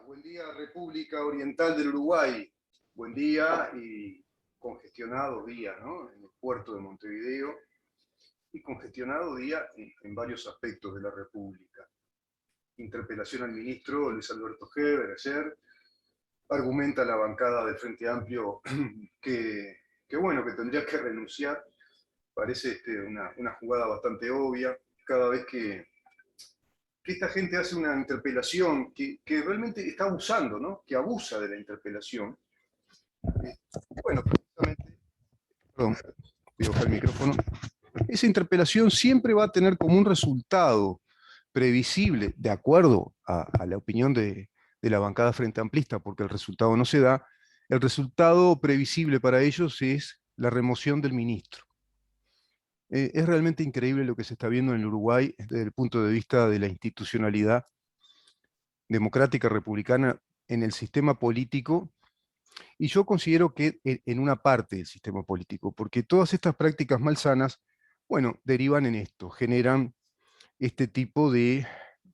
buen día República Oriental del Uruguay, buen día y congestionado día, ¿no? En el puerto de Montevideo y congestionado día en varios aspectos de la República. Interpelación al ministro Luis Alberto Heber ayer, argumenta la bancada del Frente Amplio que bueno, que tendría que renunciar, parece una jugada bastante obvia, cada vez que esta gente hace una interpelación que realmente está abusando, ¿no? Que abusa de la interpelación. Bueno, precisamente, perdón, voy a bajar el micrófono. Esa interpelación siempre va a tener como un resultado previsible, de acuerdo a la opinión de la bancada frente amplista, porque el resultado no se da, el resultado previsible para ellos es la remoción del ministro. Es realmente increíble lo que se está viendo en el Uruguay desde el punto de vista de la institucionalidad democrática republicana en el sistema político, y yo considero que en una parte del sistema político, porque todas estas prácticas malsanas, bueno, derivan en esto, generan este tipo de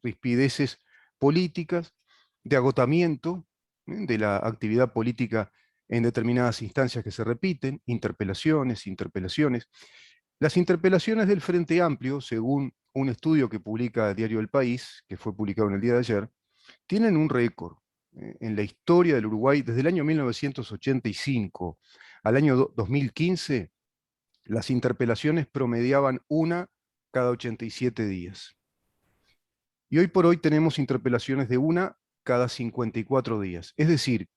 rispideces políticas, de agotamiento de la actividad política en determinadas instancias que se repiten, interpelaciones. Las interpelaciones del Frente Amplio, según un estudio que publica Diario El País, que fue publicado en el día de ayer, tienen un récord en la historia del Uruguay desde el año 1985 al año 2015. Las interpelaciones promediaban una cada 87 días. Y hoy por hoy tenemos interpelaciones de una cada 54 días. Es decir,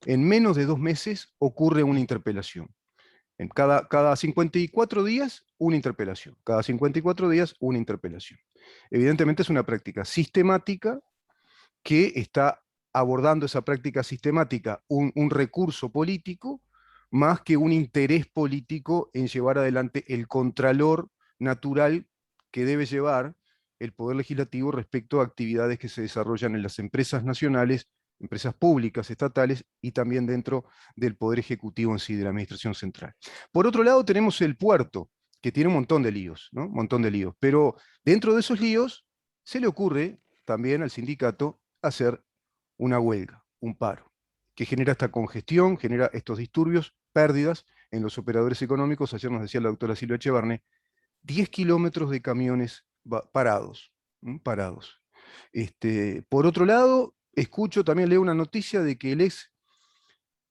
en menos de 2 meses ocurre una interpelación. En cada 54 días, una interpelación. Cada 54 días, una interpelación. Evidentemente es una práctica sistemática que está abordando esa práctica sistemática un recurso político más que un interés político en llevar adelante el contralor natural que debe llevar el Poder Legislativo respecto a actividades que se desarrollan en las empresas nacionales, empresas públicas, estatales, y también dentro del Poder Ejecutivo en sí, de la Administración Central. Por otro lado tenemos el puerto, que tiene un montón de líos, ¿no? Un montón de líos, pero dentro de esos líos se le ocurre también al sindicato hacer una huelga, un paro, que genera esta congestión, genera estos disturbios, pérdidas en los operadores económicos. Ayer nos decía la doctora Silvia Echevarne, 10 kilómetros de camiones parados, parados. Por otro lado, escucho, también leo una noticia de que el ex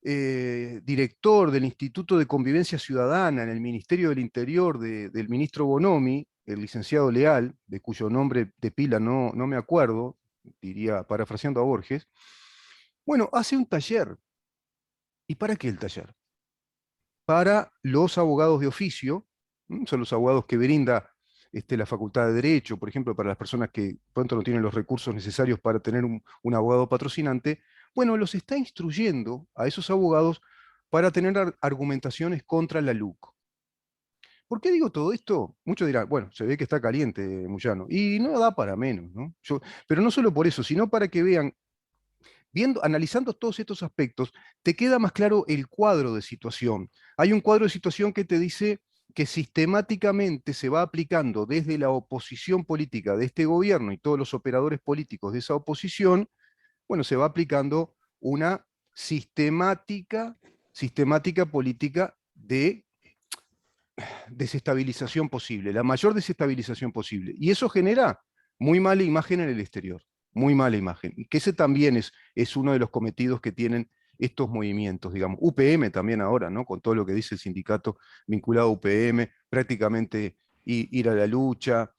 director del Instituto de Convivencia Ciudadana en el Ministerio del Interior del ministro Bonomi, el licenciado Leal, de cuyo nombre de pila no me acuerdo, diría parafraseando a Borges, bueno, hace un taller. ¿Y para qué el taller? Para los abogados de oficio, son los abogados que brinda la Facultad de Derecho, por ejemplo, para las personas que pronto no tienen los recursos necesarios para tener un abogado patrocinante. Bueno, los está instruyendo a esos abogados para tener argumentaciones contra la LUC. ¿Por qué digo todo esto? Muchos dirán, bueno, se ve que está caliente Moyano, y no da para menos, ¿no? Pero no solo por eso, sino para que vean, analizando todos estos aspectos, te queda más claro el cuadro de situación. Hay un cuadro de situación que te dice que sistemáticamente se va aplicando desde la oposición política de este gobierno y todos los operadores políticos de esa oposición, bueno, se va aplicando una sistemática política de desestabilización posible, la mayor desestabilización posible. Y eso genera muy mala imagen en el exterior, muy mala imagen. Y que ese también es uno de los cometidos que tienen estos movimientos, digamos. UPM también ahora, ¿no? Con todo lo que dice el sindicato vinculado a UPM, prácticamente ir a la lucha,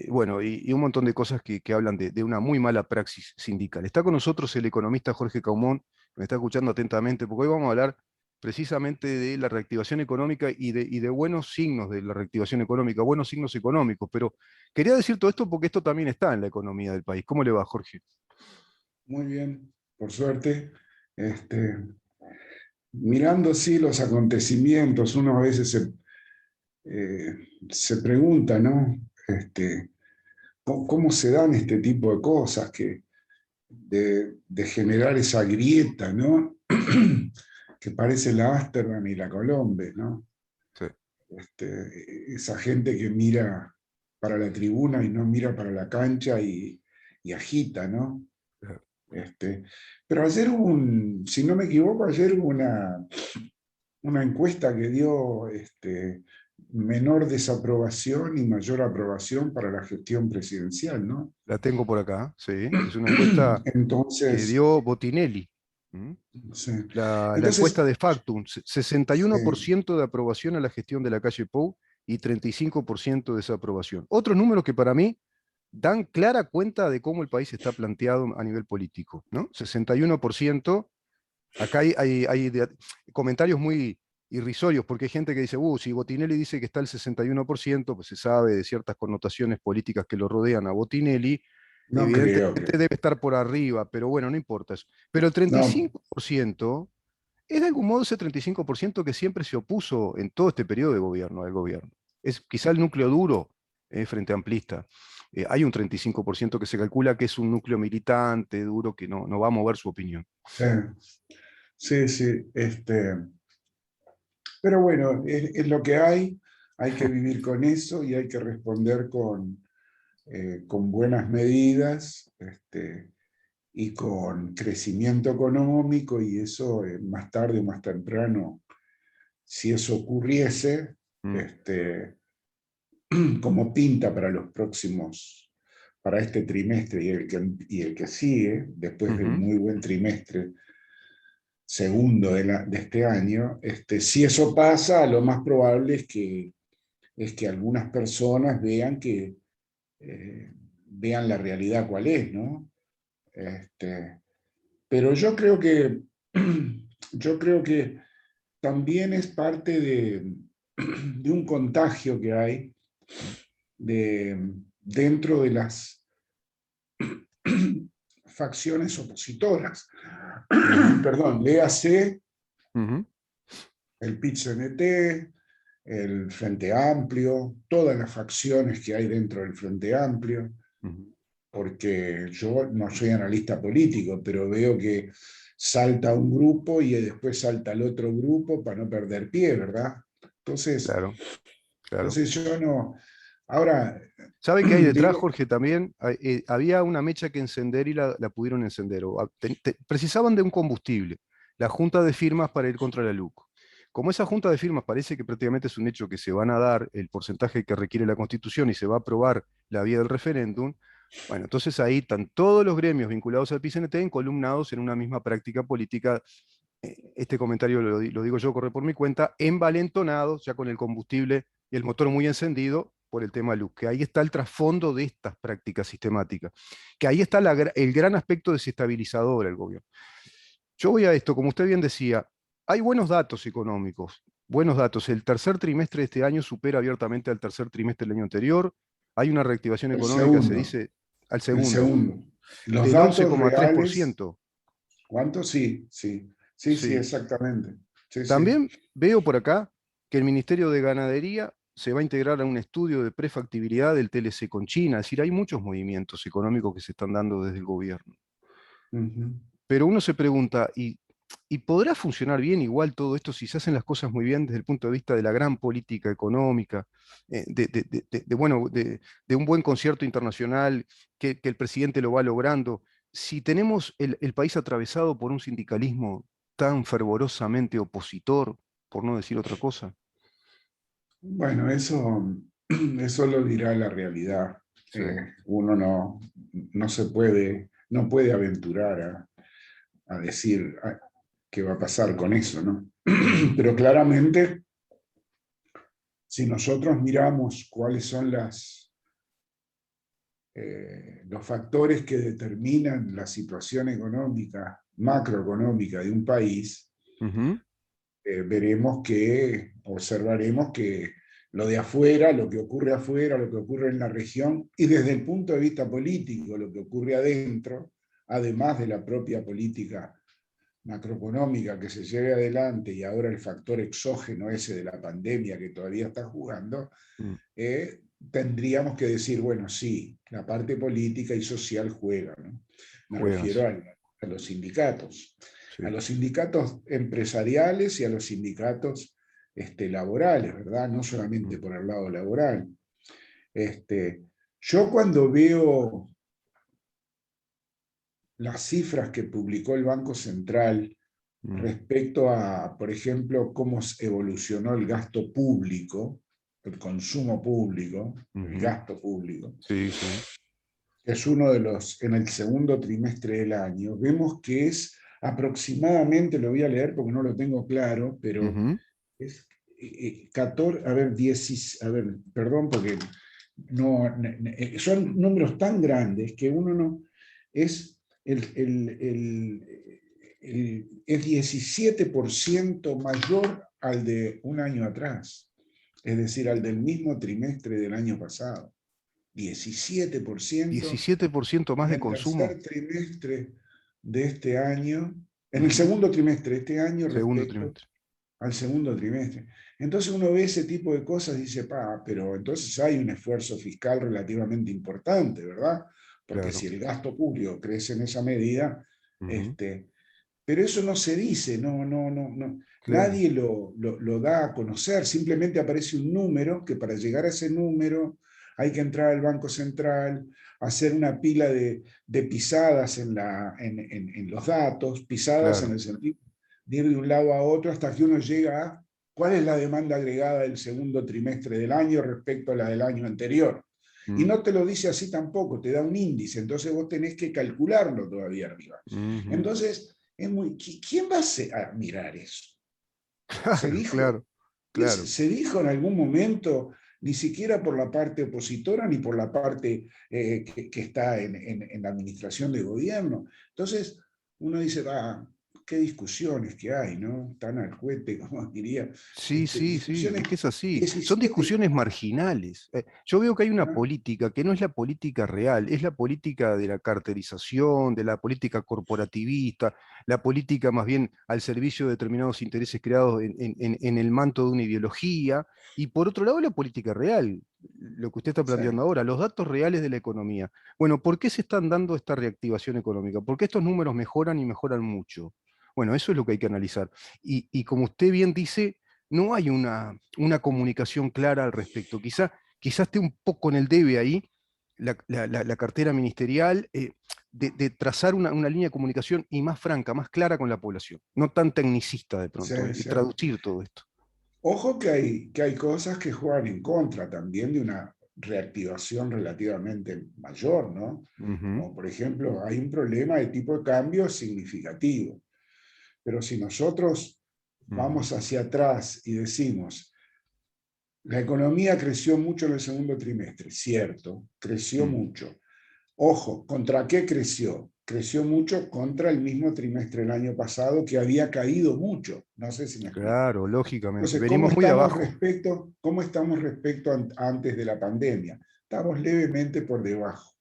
bueno, y un montón de cosas que hablan de una muy mala praxis sindical. Está con nosotros el economista Jorge Caumón, me está escuchando atentamente, porque hoy vamos a hablar precisamente de la reactivación económica y de buenos signos de la reactivación económica, buenos signos económicos. Pero quería decir todo esto porque esto también está en la economía del país. ¿Cómo le va, Jorge? Muy bien, por suerte. Mirando así los acontecimientos, uno a veces se pregunta, ¿no? ¿Cómo se dan este tipo de cosas de generar esa grieta, ¿no? Que parece la Ámsterdam y la Colombe, ¿no? Sí. Esa gente que mira para la tribuna y no mira para la cancha y agita, ¿no? Pero ayer si no me equivoco, ayer hubo una encuesta que dio menor desaprobación y mayor aprobación para la gestión presidencial, ¿no? La tengo por acá, sí. Es una encuesta que Entonces, dio Botinelli. ¿Mm? sí. La encuesta Entonces, de Factum, sí, 61% de aprobación a la gestión de la calle Pou y 35% de desaprobación. Otros números que para mí dan clara cuenta de cómo el país está planteado a nivel político, ¿no? 61%, acá hay comentarios muy irrisorios, porque hay gente que dice, si Botinelli dice que está el 61%, pues se sabe de ciertas connotaciones políticas que lo rodean a Botinelli, no creo evidentemente que... debe estar por arriba, pero bueno, no importa eso. Pero el No, 35% es de algún modo ese 35% que siempre se opuso en todo este periodo de gobierno al gobierno. Es quizá el núcleo duro frente amplista. Hay un 35% que se calcula que es un núcleo militante, duro, que no va a mover su opinión. sí, sí, sí, pero bueno, es lo que hay que vivir con eso y hay que responder con buenas medidas, y con crecimiento económico, y eso más tarde o más temprano, si eso ocurriese, Mm, como pinta para los próximos, para este trimestre y el que sigue, después del ujú. muy buen trimestre segundo de este año, si eso pasa, lo más probable es que algunas personas vean la realidad cuál es, ¿no? Pero yo creo que también es parte de un contagio que hay dentro de las facciones opositoras. Ujú, Perdón, léase ujú, el PIT-CNT, el Frente Amplio, todas las facciones que hay dentro del Frente Amplio, ujú. porque yo no soy analista político, pero veo que salta un grupo y después salta el otro grupo para no perder pie, ¿verdad? Entonces, Claro, claro. entonces yo no... Ahora, ¿Sabe qué hay detrás, digo, Jorge? También había una mecha que encender y la pudieron encender. Precisaban de un combustible, la junta de firmas para ir contra la LUC. Como esa junta de firmas parece que prácticamente es un hecho que se van a dar el porcentaje que requiere la Constitución y se va a aprobar la vía del referéndum, bueno, entonces ahí están todos los gremios vinculados al PCNT encolumnados en una misma práctica política. Este comentario lo digo yo, corre por mi cuenta, envalentonados ya con el combustible y el motor muy encendido por el tema luz, que ahí está el trasfondo de estas prácticas sistemáticas, que ahí está el gran aspecto desestabilizador del gobierno. Yo voy a esto, como usted bien decía, hay buenos datos económicos, buenos datos. El tercer trimestre de este año supera abiertamente al tercer trimestre del año anterior. Hay una reactivación el económica, se segundo, dice, al el segundo, segundo. Los del datos reales, 11,3%. ¿cuánto? Sí, sí, sí, sí, Sí. exactamente. Sí, sí. También veo por acá que el Ministerio de Ganadería se va a integrar a un estudio de prefactibilidad del TLC con China. Es decir, hay muchos movimientos económicos que se están dando desde el gobierno. Ujú. Pero uno se pregunta, ¿y podrá funcionar bien igual todo esto si se hacen las cosas muy bien desde el punto de vista de la gran política económica, bueno, de un buen concierto internacional que el presidente lo va logrando? Si tenemos el país atravesado por un sindicalismo tan fervorosamente opositor, por no decir otra cosa. Bueno, eso lo dirá la realidad. Sí, Uno no puede aventurar a decir qué va a pasar con eso, ¿no? ujú, Pero claramente, si nosotros miramos cuáles son los factores que determinan la situación económica, macroeconómica de un país, ujú, observaremos que lo de afuera, lo que ocurre afuera, lo que ocurre en la región, y desde el punto de vista político, lo que ocurre adentro, además de la propia política macroeconómica que se lleve adelante y ahora el factor exógeno ese de la pandemia que todavía está jugando, mm, tendríamos que decir, bueno, sí, la parte política y social juega, ¿no? Me refiero juegas, a los sindicatos, a sí. los sindicatos empresariales y a los sindicatos laborales, ¿verdad? No solamente Mm, por el lado laboral. Este, yo cuando veo las cifras que publicó el Banco Central Mm, respecto a, por ejemplo, cómo evolucionó el gasto público, el consumo público, el ujú. gasto público, Sí, sí. que es uno de los, en el segundo trimestre del año, vemos que es aproximadamente, lo voy a leer porque no lo tengo claro, pero Ujú. es 14, a ver, 10, a ver, perdón, porque no, son números tan grandes que uno no, es, es 17% mayor al de un año atrás, es decir, al del mismo trimestre del año pasado. 17% 17% más en de el consumo. tercer trimestre de este año, en el Ujú. segundo trimestre de este año Segundo respecto trimestre. al segundo trimestre. Entonces uno ve ese tipo de cosas y dice, pero entonces hay un esfuerzo fiscal relativamente importante, ¿verdad? Porque Claro. si el gasto público crece en esa medida, Ujú. este, pero eso no se dice, no. Claro. Nadie lo da a conocer, simplemente aparece un número que para llegar a ese número hay que entrar al Banco Central, hacer una pila de pisadas en los datos, pisadas en Claro. el sentido de ir de un lado a otro hasta que uno llega a cuál es la demanda agregada del segundo trimestre del año respecto a la del año anterior. Y Mm, no te lo dice así tampoco, te da un índice, entonces vos tenés que calcularlo todavía arriba. ujú. Entonces, ¿quién va a mirar eso? Se Claro, dijo, claro, claro. se dijo en algún momento, ni siquiera por la parte opositora ni por la parte que está en la administración de gobierno. Entonces, uno dice, qué discusiones que hay, ¿no? Tan al cohete, como diría. Sí, sí, sí, es Discusiones que es así. Son 17. discusiones marginales. Yo veo que hay una ¿No? política que no es la política real, es la política de la carterización, de la política corporativista, la política más bien al servicio de determinados intereses creados en el manto de una ideología. Y por otro lado, la política real, lo que usted está Sí, planteando ahora, los datos reales de la economía. Bueno, ¿por qué se están dando esta reactivación económica? ¿Por qué estos números mejoran y mejoran mucho? Bueno, eso es lo que hay que analizar. Y como usted bien dice, no hay una comunicación clara al respecto. Quizá esté un poco en el debe ahí la cartera ministerial de trazar una línea de comunicación y más franca, más clara con la población, no tan tecnicista de pronto, sí, y sí. traducir todo esto. Ojo que hay cosas que juegan en contra también de una reactivación relativamente mayor, ¿no? Ujú, Como por ejemplo, hay un problema de tipo de cambio significativo. Pero si nosotros ujú, vamos hacia atrás y decimos, la economía creció mucho en el segundo trimestre, cierto, creció mm. mucho. Ojo, ¿contra qué creció? Creció mucho contra el mismo trimestre del año pasado que había caído mucho. No sé si me explico. Claro, lógicamente. Entonces, Venimos muy de abajo. cómo estamos respecto antes de la pandemia? Estamos levemente por debajo.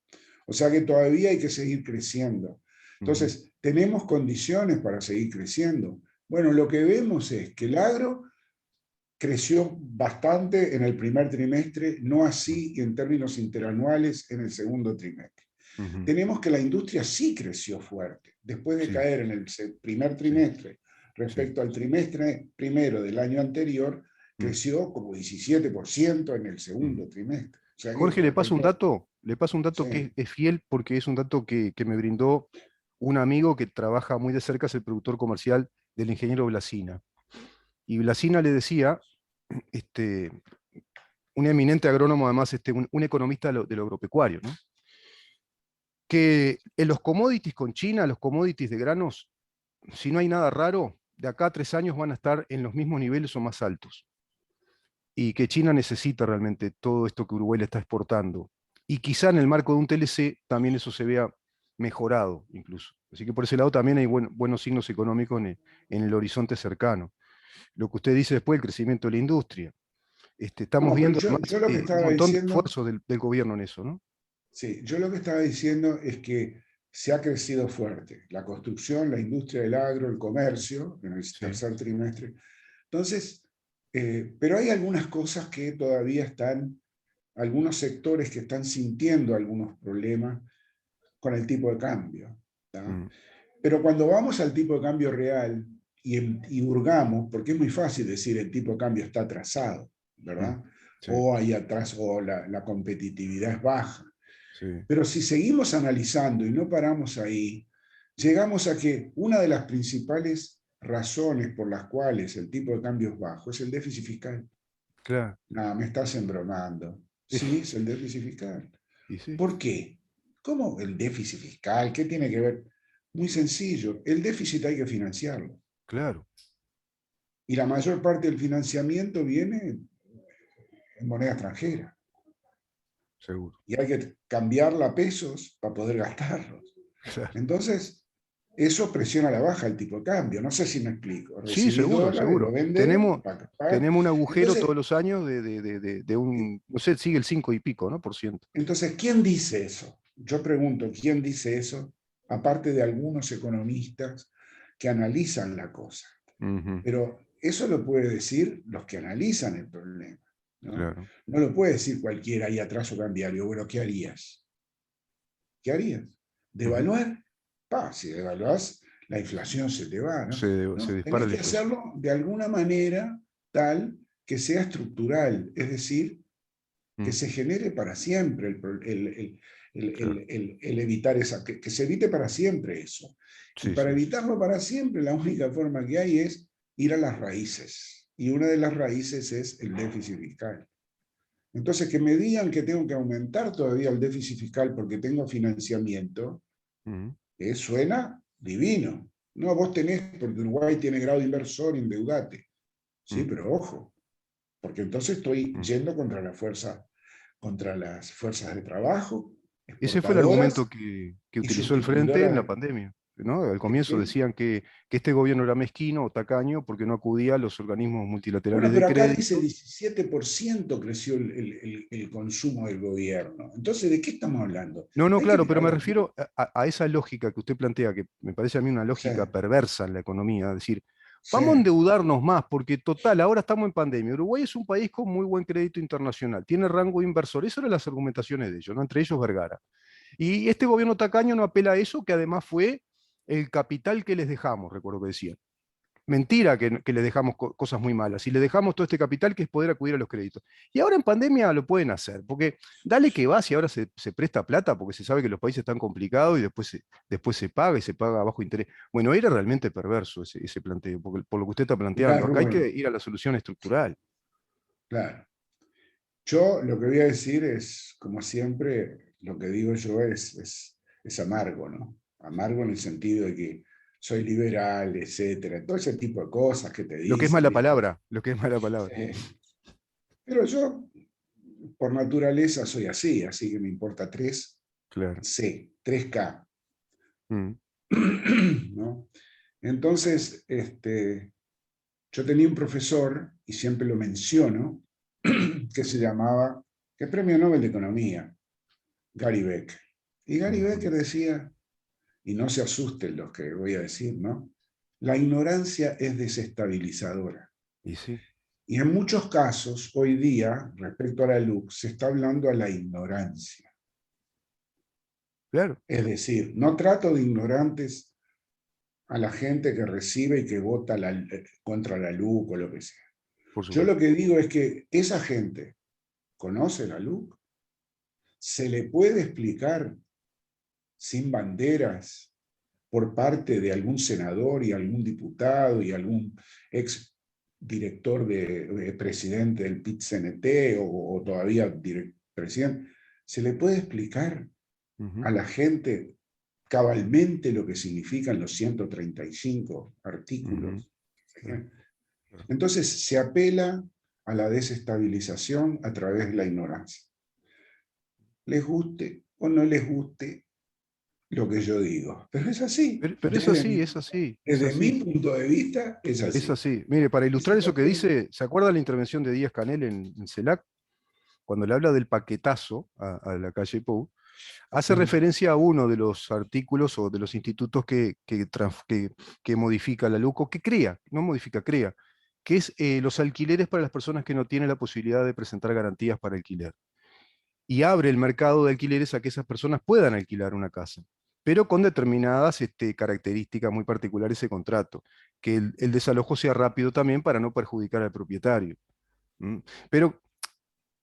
O sea que todavía hay que seguir creciendo. Ujú, Entonces, ¿tenemos condiciones para seguir creciendo? Bueno, lo que vemos es que el agro creció bastante en el primer trimestre, no así en términos interanuales en el segundo trimestre. ujú. Tenemos que la industria sí creció fuerte, después de Sí, caer en el primer sí, trimestre sí. respecto al trimestre primero del año anterior, Mm, creció como 17% en el mm. segundo trimestre. O sea que Jorge, respecto, le paso un dato que sí, es fiel porque es un dato que me brindó un amigo que trabaja muy de cerca, es el productor comercial del ingeniero Blasina. Y Blasina le decía, este, un eminente agrónomo, además, un economista de lo agropecuario, ¿no? Que en los commodities con China, los commodities de granos, si no hay nada raro, de acá a 3 años van a estar en los mismos niveles o más altos. Y que China necesita realmente todo esto que Uruguay le está exportando. Y quizá en el marco de un TLC también eso se vea mejorado incluso. Así que por ese lado también hay buenos signos económicos en el horizonte cercano. Lo que usted dice después, el crecimiento de la industria. Estamos no, pero viendo además yo lo que un estaba montón de diciendo, esfuerzos del gobierno en eso, ¿no? sí, yo lo que estaba diciendo es que se ha crecido fuerte la construcción, la industria del agro, el comercio en el Sí. tercer trimestre. Entonces, pero hay algunas cosas que todavía están, algunos sectores que están sintiendo algunos problemas con el tipo de cambio. ¿Tá? Mm, Pero cuando vamos al tipo de cambio real y hurgamos, porque es muy fácil decir el tipo de cambio está atrasado, mm, ¿verdad? sí, O hay atrás, o la competitividad es baja. sí. Pero si seguimos analizando y no paramos ahí, llegamos a que una de las principales razones por las cuales el tipo de cambio es bajo es el déficit fiscal. Claro. No, me estás embromando. Sí, es el déficit fiscal. Y sí, ¿Por qué? ¿Cómo el déficit fiscal? ¿Qué tiene que ver? Muy sencillo, el déficit hay que financiarlo. claro, Y la mayor parte del financiamiento viene en moneda extranjera. seguro. Y hay que cambiarla a pesos para poder gastarlos. Claro. Entonces, eso presiona a la baja el tipo de cambio. No sé si me explico. Sí, Recibís seguro, dólares, lo seguro. vendés, Tenemos, pagas. tenemos un agujero todos Entonces, los años de un, no sé, sigue el 5 y pico, ¿no? Por ciento. entonces, ¿quién dice eso? Yo pregunto, ¿quién dice eso? Aparte de algunos economistas que analizan la cosa. Ujú, Pero eso lo puede decir los que analizan el problema. ¿No? claro. No lo puede decir cualquiera ahí atraso cambiario. Bueno, ¿qué harías? ¿Qué harías? Ujú. ¿Devaluar? Si devaluás, la inflación se te va, ¿no? Se No, dispara tenés la que inflación. hacerlo de alguna manera tal que sea estructural, es decir, que Mm, se genere para siempre claro. el evitar que se evite para siempre eso. Y Sí, para sí, sí. evitarlo para siempre, la única forma que hay es ir a las raíces. Y una de las raíces es el déficit fiscal. Entonces, que me digan que tengo que aumentar todavía el déficit fiscal porque tengo financiamiento, Ujú, suena divino. No, vos tenés, porque Uruguay tiene grado inversor, endeudate. Sí, mm, pero ojo, porque entonces estoy mm. yendo contra las fuerzas de trabajo, Ese fue el argumento exportadoras que y utilizó el Frente en la sustituidoras. pandemia, ¿no? Al ¿El comienzo qué? decían que este gobierno era mezquino o tacaño porque no acudía a los organismos multilaterales Bueno, de pero acá dice crédito. 17% creció el consumo del gobierno. Entonces, ¿de qué estamos hablando? No, no, Hay que claro, pero mirar me los refiero números. a esa lógica que usted plantea, que me parece a mí una Sí, lógica perversa en la economía, es decir, sí, vamos a endeudarnos más, porque total, ahora estamos en pandemia. Uruguay es un país con muy buen crédito internacional, tiene rango inversor, eso eran las argumentaciones de ellos, ¿no? Entre ellos Vergara. Y este gobierno tacaño no apela a eso, que además fue el capital que les dejamos, recuerdo que decían. Mentira que le dejamos cosas muy malas. Y le dejamos todo este capital que es poder acudir a los créditos. Y ahora en pandemia lo pueden hacer, porque dale que va si ahora se presta plata, porque se sabe que los países están complicados y después se paga y se paga a bajo interés. Bueno, era realmente perverso ese planteo, porque, por lo que usted está mirá, planteando. Acá hay que Rubén, ir a la solución estructural. claro. Yo lo que voy a decir es, como siempre, lo que digo yo es amargo, ¿no? Amargo en el sentido de que soy liberal, etcétera, todo ese tipo de cosas que te Lo que es dicen, mala ¿viste? palabra, lo que es mala palabra. Sí. Pero yo, por naturaleza, soy así que me importa Claro. 3K, Mm, ¿no? Entonces, yo tenía un profesor, y siempre lo menciono, que se llamaba, que es Premio Nobel de Economía, Gary Becker. Y Gary ujú. Becker decía, y no se asusten los que voy a decir, ¿no? La ignorancia es desestabilizadora. Y sí, Y en muchos casos, hoy día, respecto a la LUC, se está hablando a la ignorancia. claro, Es decir, no trato de ignorantes a la gente que recibe y que vota contra la LUC o lo que sea. por Yo lo supuesto. que digo es que esa gente conoce la LUC, se le puede explicar sin banderas por parte de algún senador y algún diputado y algún ex director presidente del PIT-CNT o todavía presidente, se le puede explicar Ujú, a la gente cabalmente lo que significan los 135 ujú, artículos. claro, claro. Entonces se apela a la desestabilización a través de la ignorancia. Les guste o no les guste lo que yo digo, pero es así. Pero es así, es así, es Desde mi así. punto de vista, es Es así. así. Mire, para Esa ilustrar eso que cuestión, dice, ¿se acuerda la intervención de Díaz Canel en CELAC? Cuando le habla del paquetazo a la calle Pou, hace referencia a uno de los artículos o de los institutos que modifica la LUC, o que crea, no modifica, crea, que es los alquileres para las personas que no tienen la posibilidad de presentar garantías para alquiler. Y abre el mercado de alquileres a que esas personas puedan alquilar una casa, pero con determinadas características muy particulares ese contrato, que el desalojo sea rápido también para no perjudicar al propietario. ¿Mm? Pero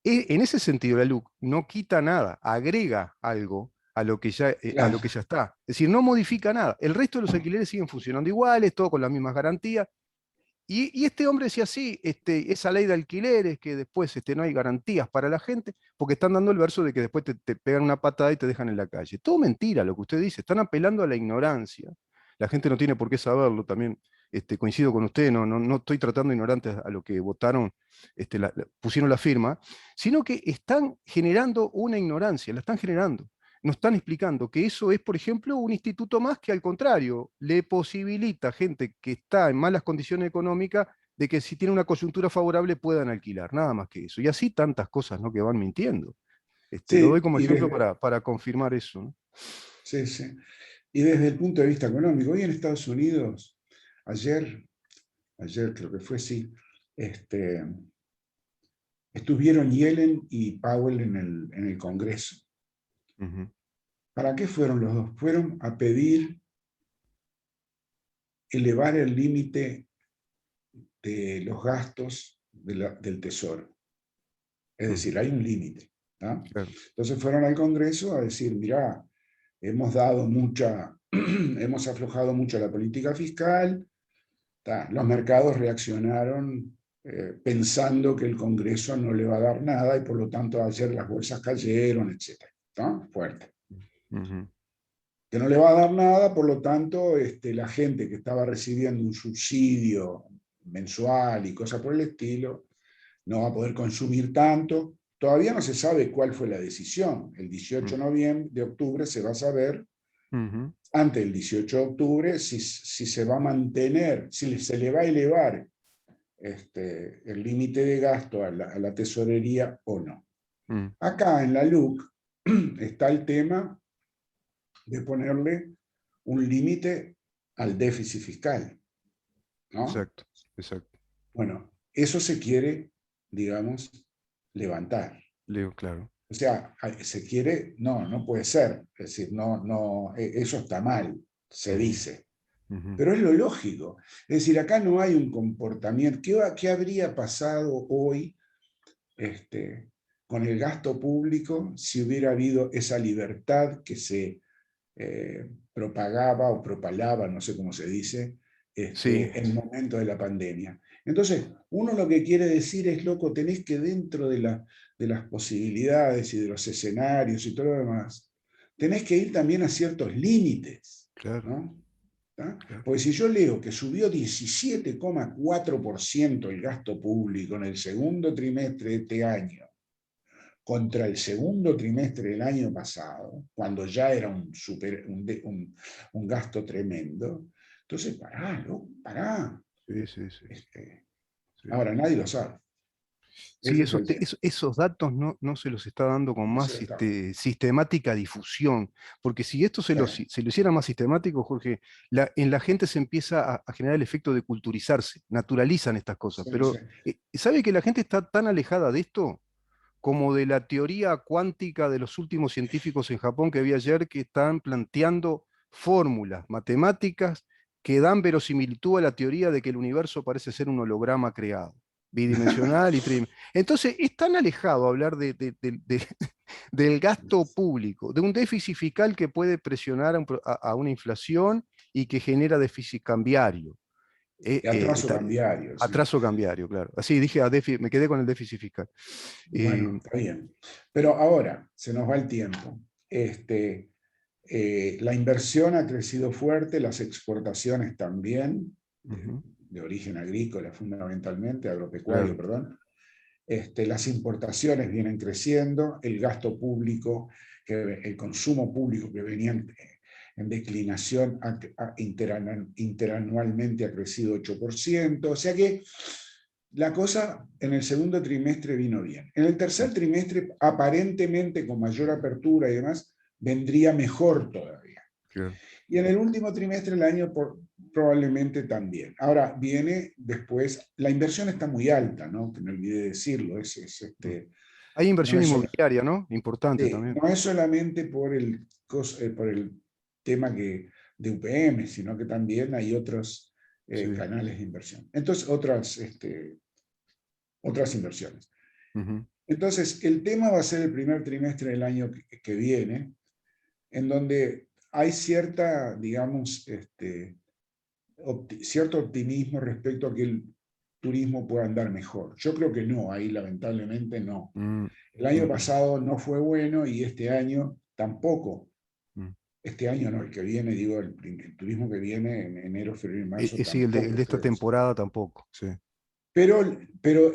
en ese sentido la LUC no quita nada, agrega algo a lo que ya, a Claro. lo que ya está. Es decir, no modifica nada. El resto de los alquileres siguen funcionando iguales, todo con las mismas garantías. Y este hombre decía así, esa ley de alquileres, que después no hay garantías para la gente, porque están dando el verso de que después te pegan una patada y te dejan en la calle. Todo mentira lo que usted dice, están apelando a la ignorancia. La gente no tiene por qué saberlo, también coincido con usted, no estoy tratando ignorantes a lo que votaron, pusieron la firma, sino que están generando una ignorancia, la están generando. Nos están explicando que eso es, por ejemplo, un instituto más que al contrario, le posibilita a gente que está en malas condiciones económicas de que si tiene una coyuntura favorable puedan alquilar, nada más que eso. Y así tantas cosas, ¿no?, que van mintiendo. Lo doy Sí, como y ejemplo desde, para confirmar eso, ¿no? sí, sí. Y desde el punto de vista económico, hoy en Estados Unidos, ayer creo que fue, sí, este, estuvieron Yellen y Powell en el Congreso. Ujú. ¿Para qué fueron los dos? Fueron a pedir elevar el límite de los gastos del Tesoro. Es decir, Ujú. hay un límite, ¿no? Claro. Entonces fueron al Congreso a decir, mirá, hemos dado mucha, hemos aflojado mucho la política fiscal, ¿tá? Los mercados reaccionaron pensando que el Congreso no le va a dar nada y por lo tanto ayer las bolsas cayeron, etc. ¿No? Fuerte. Ujú. Que no le va a dar nada, por lo tanto, la gente que estaba recibiendo un subsidio mensual y cosas por el estilo, no va a poder consumir tanto. Todavía no se sabe cuál fue la decisión. El 18 de octubre se va a saber, Ujú. antes del 18 de octubre, si se va a mantener, si se le va a elevar el límite de gasto a la tesorería o no. Ujú. Acá en la LUC está el tema de ponerle un límite al déficit fiscal, ¿no? Exacto, exacto. Bueno, eso se quiere, digamos, levantar. Leo, claro. O sea, se quiere, no puede ser. Es decir, eso está mal, se Ujú. dice. Ujú. Pero es lo lógico. Es decir, acá no hay un comportamiento. ¿Qué habría pasado hoy con el gasto público si hubiera habido esa libertad que se propagaba o propalaba, no sé cómo se dice, Sí, en el momento de la pandemia? Entonces, uno lo que quiere decir es, loco, tenés que dentro de las posibilidades y de los escenarios y todo lo demás, tenés que ir también a ciertos límites, claro, ¿no? ¿Ah? claro. Porque si yo leo que subió 17,4% el gasto público en el segundo trimestre de este año contra el segundo trimestre del año pasado, cuando ya era un gasto tremendo, entonces pará, loco, pará. Sí, sí, sí, sí. Ahora, nadie lo sabe. Sí, Ese es el tema. esos datos no se los está dando con No se más lo está. sistemática difusión, porque si esto Claro. se lo hiciera más sistemático, Jorge, en la gente se empieza a generar el efecto de culturizarse, naturalizan estas cosas, Sí, sí. pero ¿sabe que la gente está tan alejada de esto como de la teoría cuántica de los últimos científicos en Japón que vi ayer, que están planteando fórmulas matemáticas que dan verosimilitud a la teoría de que el universo parece ser un holograma creado, bidimensional y tridimensional? Entonces, es tan alejado hablar del gasto público, de un déficit fiscal que puede presionar a una inflación y que genera déficit cambiario. Y atraso cambiario, sí. Atraso cambiario, claro. Así dije, me quedé con el déficit fiscal. Bueno, está bien. Pero ahora se nos va el tiempo. La inversión ha crecido fuerte, las exportaciones también, Ujú. de origen agrícola fundamentalmente, agropecuario, Claro. perdón. Las importaciones vienen creciendo, el gasto público, el consumo público que venía en declinación interanualmente ha crecido 8%, o sea que la cosa en el segundo trimestre vino bien. En el tercer trimestre, aparentemente con mayor apertura y demás, vendría mejor todavía. Claro. Y en el último trimestre del año probablemente también. Ahora viene después, la inversión está muy alta, ¿no? Que me olvidé decirlo, Hay no inversión es, inmobiliaria, ¿no? Importante también. no es solamente por el tema de UPM, sino que también hay otros Sí. canales de inversión. Entonces, otras inversiones. Ujú. Entonces, el tema va a ser el primer trimestre del año que viene, en donde hay cierta, digamos, cierto optimismo respecto a que el turismo pueda andar mejor. Yo creo que no, ahí lamentablemente no. Mm, El año mm, pasado no fue bueno y este año tampoco. mm. Este año no, el que viene, digo, el turismo que viene en enero, febrero y marzo Sí, el tampoco de esta fue. temporada tampoco. Sí, Pero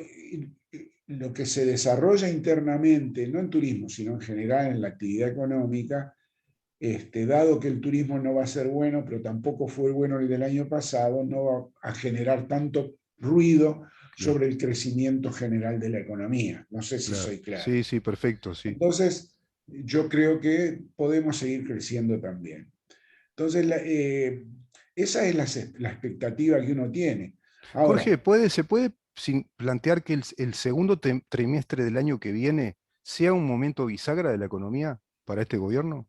lo que se desarrolla internamente, no en turismo, sino en general en la actividad económica, dado que el turismo no va a ser bueno, pero tampoco fue bueno el del año pasado, no va a generar tanto ruido claro, sobre el crecimiento general de la economía. No sé si claro. soy claro. Sí, sí, perfecto, sí. Entonces, yo creo que podemos seguir creciendo también. Entonces, esa es la expectativa que uno tiene. Jorge, Ahora, ¿se puede plantear que el segundo trimestre del año que viene sea un momento bisagra de la economía para este gobierno?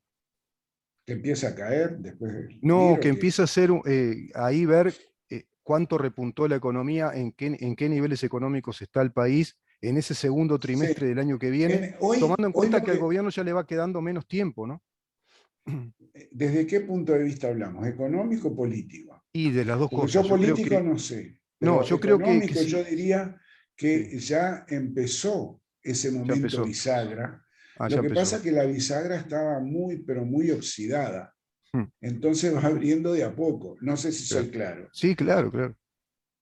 que empieza a caer después de No, subir que o que... empiece a ser ahí ver cuánto repuntó la economía, en qué niveles económicos está el país en ese segundo Sí. trimestre del año que viene, tomando en Hoy cuenta lo que al que... gobierno ya le va quedando menos tiempo, ¿no? ¿Desde qué punto de vista hablamos? ¿Económico o político? Y de las dos Porque yo cosas, yo creo político que, no sé, no, pero yo creo que económico yo sí, diría sí, que ya empezó ese ya momento empezó. bisagra. Ah, Lo ya que pasa empezó. es que la bisagra estaba muy, pero muy oxidada. Mm, Entonces va abriendo de a poco. No sé si soy claro. claro. Sí, claro, claro,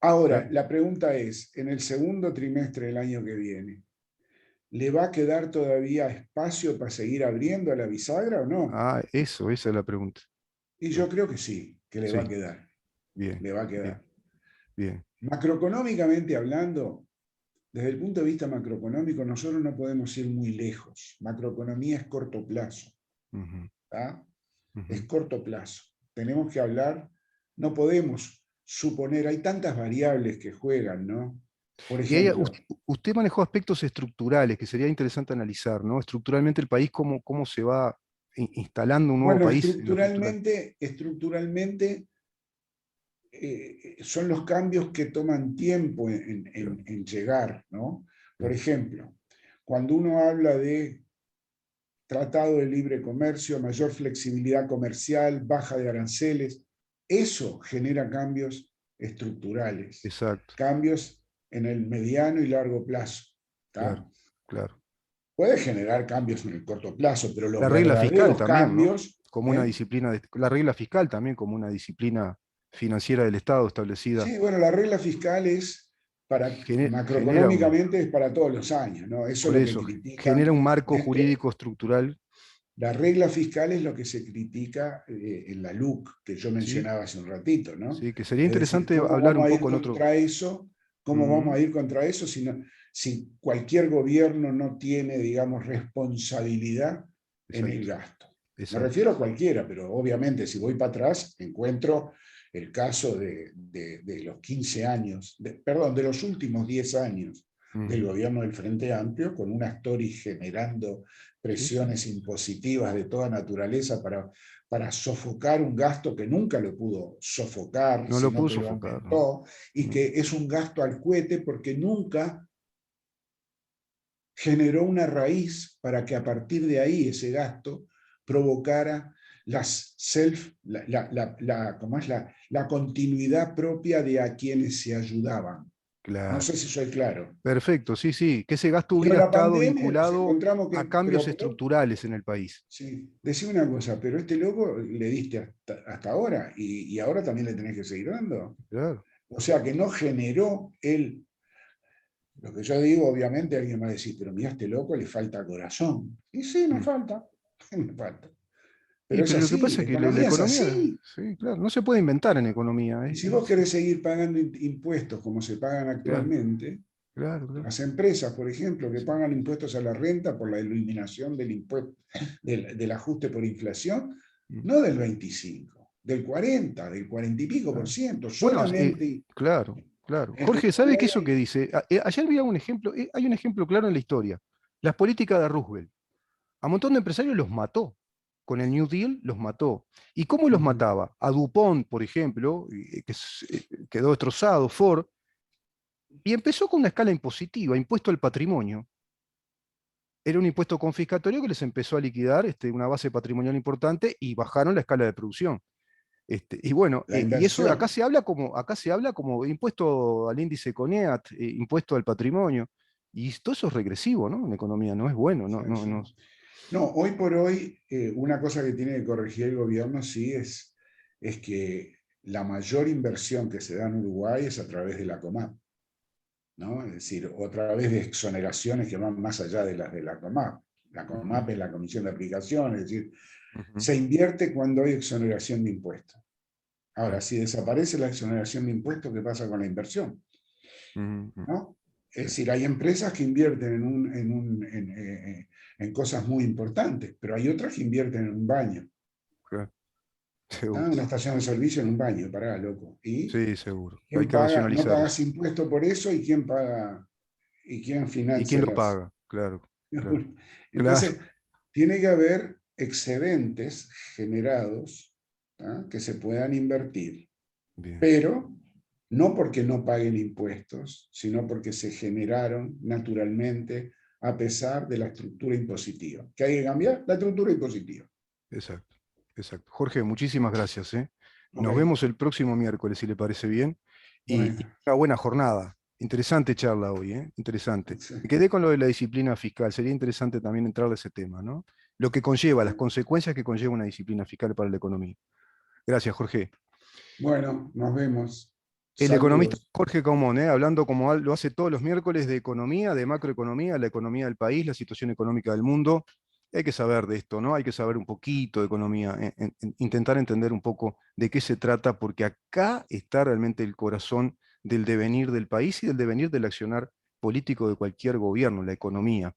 Ahora, claro. la pregunta es, en el segundo trimestre del año que viene, ¿le va a quedar todavía espacio para seguir abriendo a la bisagra o no? Ah, eso, esa es la pregunta. Y yo Claro. creo que sí, que le va a Sí, quedar. bien, Le va a bien, quedar. bien. Macroeconómicamente hablando, desde el punto de vista macroeconómico, nosotros no podemos ir muy lejos. Macroeconomía es corto plazo. Ujú, ¿Tá? Es ujú. corto plazo. Tenemos que hablar, no podemos suponer, hay tantas variables que juegan, ¿no? Por Y ahí ejemplo, usted manejó aspectos estructurales que sería interesante analizar, ¿no? Estructuralmente el país, cómo se va instalando un nuevo bueno, país en lo estructural. estructuralmente son los cambios que toman tiempo Claro, en llegar, ¿no? Por claro. ejemplo, cuando uno habla de tratado de libre comercio, mayor flexibilidad comercial, baja de aranceles, eso genera cambios estructurales, Exacto, cambios en el mediano y largo plazo. claro, ¿Tá? claro. Puede generar cambios en el corto plazo, pero los La regla fiscal verdaderos también, ¿no? cambios, Como una disciplina, la regla fiscal también como una disciplina financiera del Estado establecida. sí, bueno, la regla fiscal es Genera macroeconómicamente es para todos los años, ¿no? Eso es por lo que eso, genera critican. un marco jurídico estructural, La regla fiscal es lo que se critica en la LUC, que yo ¿sí? mencionaba hace un ratito, ¿no? Sí, que sería Es decir, interesante ¿cómo hablar un vamos a ir poco en otro. contra eso? ¿Cómo vamos Ujú, a ir contra eso si cualquier gobierno no tiene, digamos, responsabilidad en el exacto, gasto? Me exacto. refiero a cualquiera, pero obviamente si voy para atrás encuentro el caso de los 15 años, perdón, de los últimos 10 años del Ujú, gobierno del Frente Amplio, con una Astori generando sí, sí. presiones impositivas de toda naturaleza para sofocar un gasto que nunca lo pudo sofocar, No lo sino pudo que lo sofocar, ¿no? aumentó, y Mm, que es un gasto al cohete porque nunca generó una raíz para que a partir de ahí ese gasto provocara las self, ¿cómo es? La continuidad propia de a quienes se ayudaban. No claro. sé si soy claro. Perfecto, sí, sí. Que ese gasto Pero hubiera la estado pandemia nos vinculado encontramos a que, cambios estructurales en el país. sí, decime una cosa, pero este loco le diste hasta ahora y ahora también le tenés que seguir dando. Claro. O sea que no generó él, lo que yo digo, obviamente alguien va a decir, pero mira, a este loco le falta corazón. Y sí, me Mm. falta, me falta. Y Pero es pero lo que así, pasa la es que la economía es economía, así. sí, claro, no se puede inventar en economía. Y si vos querés seguir pagando impuestos como se pagan Claro, actualmente, claro, claro. las empresas, por ejemplo, que Sí. pagan impuestos a la renta por la eliminación del impuesto, del ajuste por inflación, Mm, no del 25, del 40, del 40 y pico por claro. ciento, Bueno, solamente claro, claro. en Jorge, ¿sabe qué eso Uruguay. que dice? Ayer vi un ejemplo, hay un ejemplo claro en la historia. Las políticas de Roosevelt. A un montón de empresarios los mató. Con el New Deal los mató. ¿Y cómo los mataba? A DuPont, por ejemplo, quedó destrozado, Ford, y empezó con una escala impositiva, impuesto al patrimonio. era un impuesto confiscatorio que les empezó a liquidar una base patrimonial importante y bajaron la escala de producción. Y bueno, La y eso inversión. acá se habla como impuesto al índice CONEAT, impuesto al patrimonio, y todo eso es regresivo, ¿no? En economía no es bueno, no, Sí, no, sí. no. No, hoy por hoy, una cosa que tiene que corregir el gobierno sí es que la mayor inversión que se da en Uruguay es a través de la COMAP, ¿no? Es decir, o a través de exoneraciones que van más allá de las de la COMAP. La Ujú, COMAP es la Comisión de Aplicación, es decir, ujú, se invierte cuando hay exoneración de impuestos. Ahora, claro, si desaparece la exoneración de impuestos, ¿qué pasa con la inversión? ujú, ujú, ¿No? Es sí, decir, hay empresas que invierten en cosas muy importantes, pero hay otras que invierten en un baño, claro, ¿no? seguro. Una estación de servicio en un baño, pará, loco. ¿Y Sí, seguro. Hay quién que paga? No racionalizar pagas eso. impuesto por eso y quién paga y quién ¿Y quién financia lo las. paga? Claro, claro, Entonces, claro. tiene que haber excedentes generados, ¿ah? Que se puedan invertir, Bien. pero no porque no paguen impuestos, sino porque se generaron naturalmente a pesar de la estructura impositiva. ¿Qué hay que cambiar? La estructura impositiva. Exacto, exacto. Jorge, muchísimas gracias, ¿eh? Ok, Nos vemos el próximo miércoles, si le parece bien. Y bueno. una buena jornada. Interesante charla hoy, ¿eh? Interesante. Sí, Me quedé con lo de la disciplina fiscal. Sería interesante también entrar a ese tema, ¿no? Lo que conlleva, las consecuencias que conlleva una disciplina fiscal para la economía. Gracias, Jorge. bueno, nos vemos. El economista Saludos. Jorge Caumón, hablando como lo hace todos los miércoles de economía, de macroeconomía, la economía del país, la situación económica del mundo. Hay que saber de esto, ¿no? Hay que saber un poquito de economía, intentar entender un poco de qué se trata, porque acá está realmente el corazón del devenir del país y del devenir del accionar político de cualquier gobierno, la economía.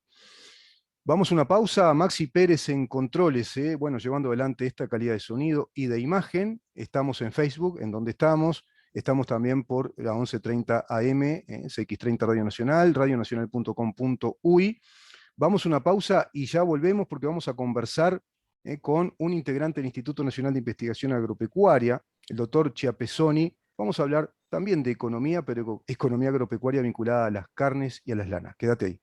Vamos a una pausa. Maxi Pérez en controles, bueno, llevando adelante esta calidad de sonido y de imagen. Estamos en Facebook, en donde estamos. Estamos también por la 11:30 AM, CX30 Radio Nacional, radionacional.com.uy. Vamos a una pausa y ya volvemos porque vamos a conversar con un integrante del Instituto Nacional de Investigación Agropecuaria, el doctor Chiapesoni. Vamos a hablar también de economía, pero economía agropecuaria vinculada a las carnes y a las lanas. Quédate ahí.